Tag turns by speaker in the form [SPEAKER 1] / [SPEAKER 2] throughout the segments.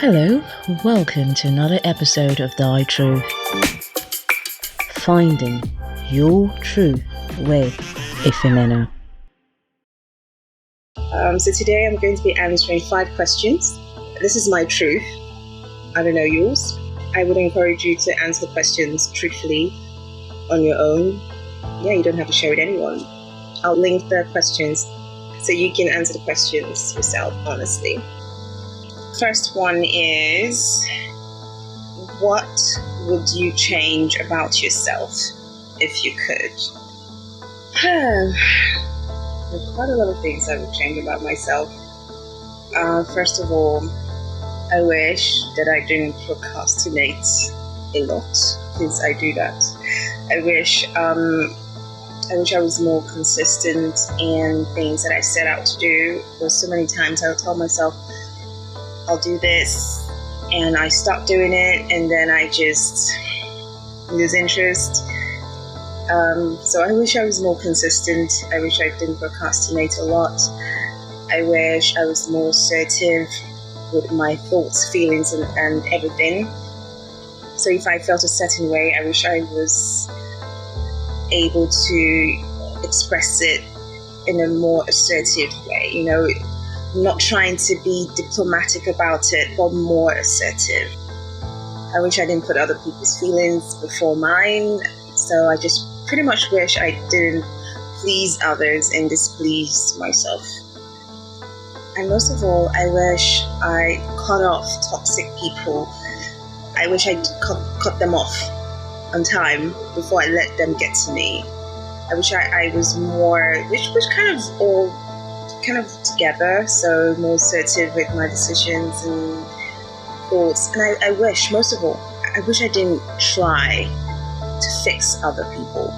[SPEAKER 1] Hello, welcome to another episode of Thy Truth. Finding your truth with Efemena.
[SPEAKER 2] So today I'm going to be answering 5 questions. This is my truth. I don't know yours. I would encourage you to answer the questions truthfully on your own. Yeah, you don't have to share with anyone. I'll link the questions so you can answer the questions yourself, honestly. First one is, what would you change about yourself if you could? There are quite a lot of things I would change about myself. First of all, I wish that I didn't procrastinate a lot, because I do that. I wish I was more consistent in things that I set out to do. There's so many times I would tell myself, I'll do this, and I stop doing it, and then I just lose interest. So I wish I was more consistent. I wish I didn't procrastinate a lot. I wish I was more assertive with my thoughts, feelings, and everything. So if I felt a certain way, I wish I was able to express it in a more assertive way, not trying to be diplomatic about it, but more assertive. I wish I didn't put other people's feelings before mine. So I just pretty much wish I didn't please others and displease myself. And most of all, I wish I cut off toxic people. I wish I cut them off on time before I let them get to me. I wish I was more, which was kind of together, so more assertive with my decisions and thoughts. And I wish, most of all, I wish I didn't try to fix other people.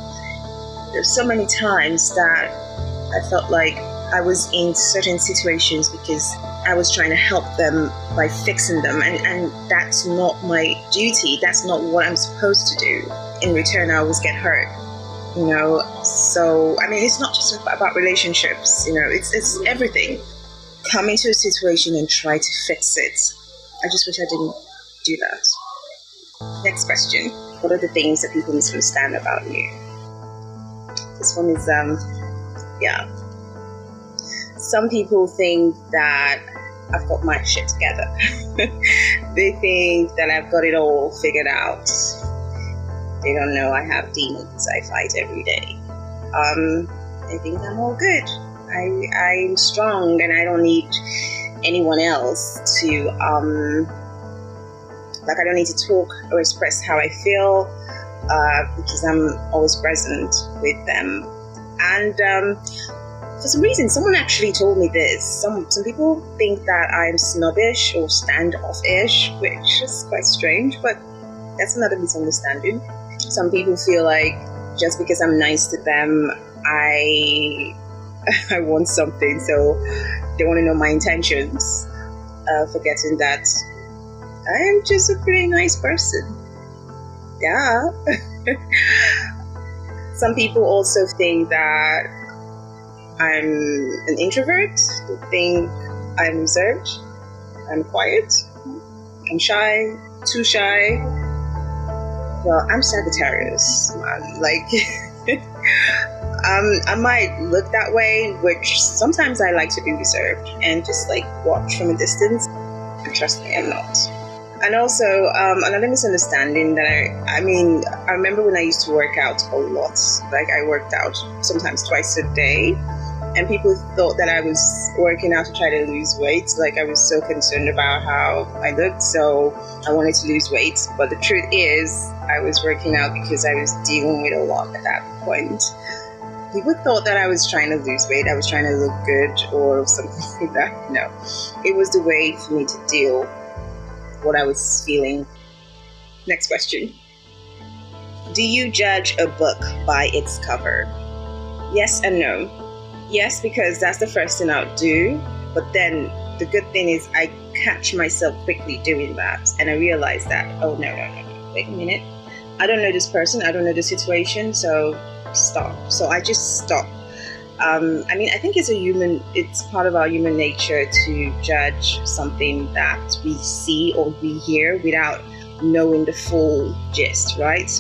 [SPEAKER 2] There's so many times that I felt like I was in certain situations because I was trying to help them by fixing them, and that's not my duty. That's not what I'm supposed to do. In return, I always get hurt. So it's not just about relationships, it's everything. Come into a situation and try to fix it. I just wish I didn't do that. Next question. What are the things that people misunderstand about you? This one is, some people think that I've got my shit together. They think that I've got it all figured out. They don't know I have demons I fight every day. They think I'm all good. I'm strong and I don't need anyone else to, I don't need to talk or express how I feel because I'm always present with them. And for some reason, someone actually told me this. Some people think that I'm snobbish or standoffish, which is quite strange, but that's another misunderstanding. Some people feel like just because I'm nice to them, I want something, so they want to know my intentions, forgetting that I am just a pretty nice person. Yeah. Some people also think that I'm an introvert. They think I'm reserved, I'm quiet, I'm shy, too shy. Well, I'm Sagittarius, man. I might look that way, which sometimes I like to be reserved and just watch from a distance. And trust me, I'm not. And also, another misunderstanding that I remember when I used to work out a lot. I worked out sometimes twice a day, and people thought that I was working out to try to lose weight. I was so concerned about how I looked, so I wanted to lose weight. But the truth is, I was working out because I was dealing with a lot at that point. People thought that I was trying to lose weight, I was trying to look good or something like that. No, it was the way for me to deal what I was feeling. Next question. Do you judge a book by its cover? Yes and no. Yes, because that's the first thing I'll do. But then the good thing is I catch myself quickly doing that. And I realize that, oh, no. Wait a minute. I don't know this person. I don't know the situation. So stop. So I just stop. I think it's part of our human nature to judge something that we see or we hear without knowing the full gist, right?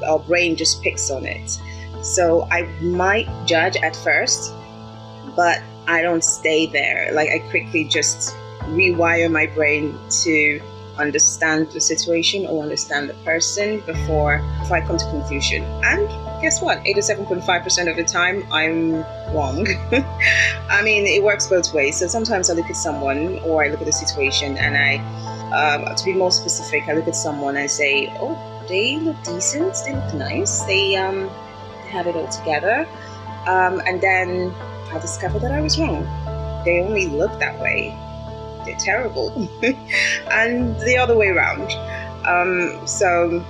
[SPEAKER 2] Our brain just picks on it. So I might judge at first, but I don't stay there. Like, I quickly just rewire my brain to understand the situation or understand the person before I come to conclusion. And guess what? 87.5% of the time, I'm wrong. It works both ways. So sometimes I look at someone or I look at a situation and to be more specific, I look at someone and say, oh, they look decent, they look nice, they have it all together. And then I discovered that I was wrong. They only look that way. They're terrible. And the other way around. So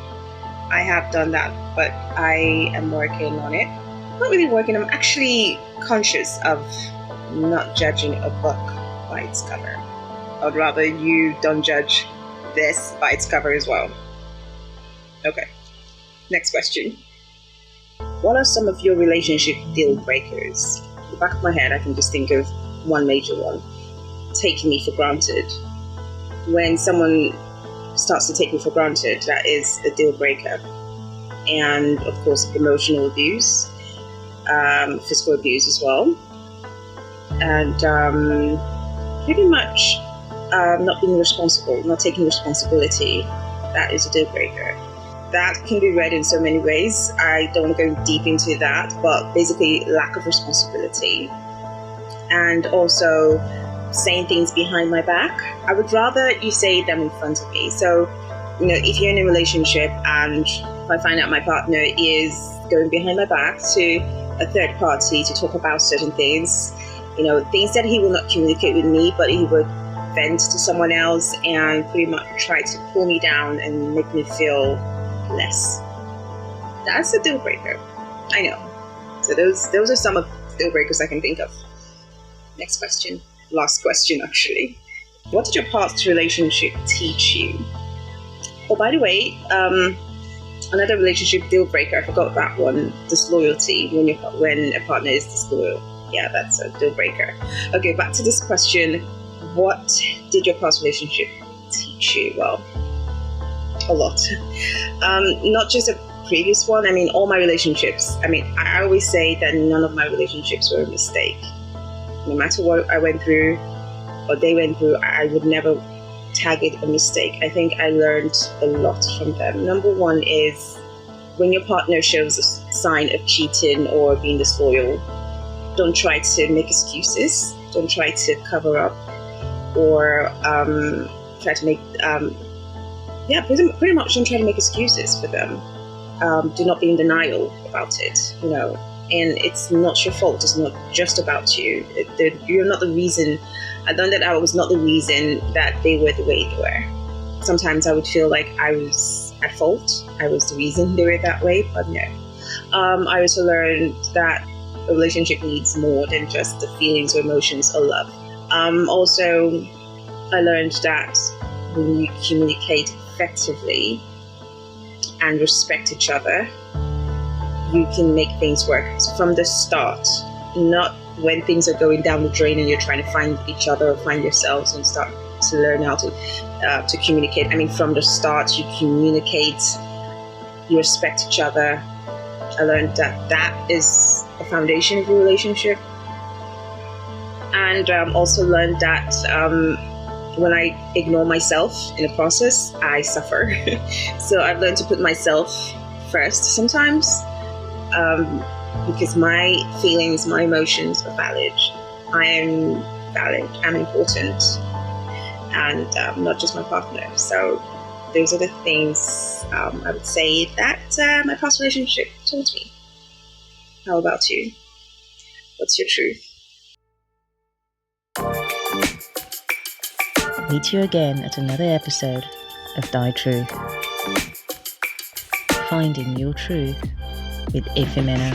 [SPEAKER 2] I have done that, but I am working on it. Not really working, I'm actually conscious of not judging a book by its cover. I'd rather you don't judge this by its cover as well. Okay, next question. What are some of your relationship deal breakers? In the back of my head, I can just think of one major one. Taking me for granted. When someone starts to take me for granted, that is a deal breaker. And of course, emotional abuse, physical abuse as well. And pretty much not being responsible, not taking responsibility, that is a deal breaker. That can be read in so many ways. I don't want to go deep into that, but basically lack of responsibility. And also saying things behind my back. I would rather you say them in front of me. So, if you're in a relationship and if I find out my partner is going behind my back to a third party to talk about certain things, things that he will not communicate with me, but he would vent to someone else and pretty much try to pull me down and make me feel less. That's a deal breaker. I know. So those are some of the deal breakers I can think of. Next question. Last question, actually. What did your past relationship teach you? Oh, by the way, another relationship deal breaker, I forgot that one, disloyalty, when a partner is disloyal. Yeah, that's a deal breaker. Okay, back to this question. What did your past relationship teach you? Well, a lot. Not just a previous one. All my relationships. I always say that none of my relationships were a mistake. No matter what I went through or they went through, I would never tag it a mistake. I think I learned a lot from them. Number one is when your partner shows a sign of cheating or being disloyal, don't try to make excuses. Don't try to cover up or try to make, pretty much don't try to make excuses for them. Do not be in denial about it, And it's not your fault. It's not just about you. You're not the reason. I learned that I was not the reason that they were the way they were. Sometimes I would feel like I was at fault. I was the reason they were that way, but no. I also learned that a relationship needs more than just the feelings or emotions or love. Also, I learned that when you communicate effectively and respect each other, you can make things work from the start, not when things are going down the drain and you're trying to find each other or find yourselves and start to learn how to communicate. From the start, you communicate, you respect each other. I learned that is a foundation of your relationship. And also learned that when I ignore myself in the process, I suffer. So I've learned to put myself first sometimes. Because my feelings, my emotions are valid. I am valid, I'm important, and not just my partner. So those are the things I would say that my past relationship taught me. How about you? What's your truth?
[SPEAKER 1] Meet you again at another episode of Thy Truth. Finding your truth with Efemena.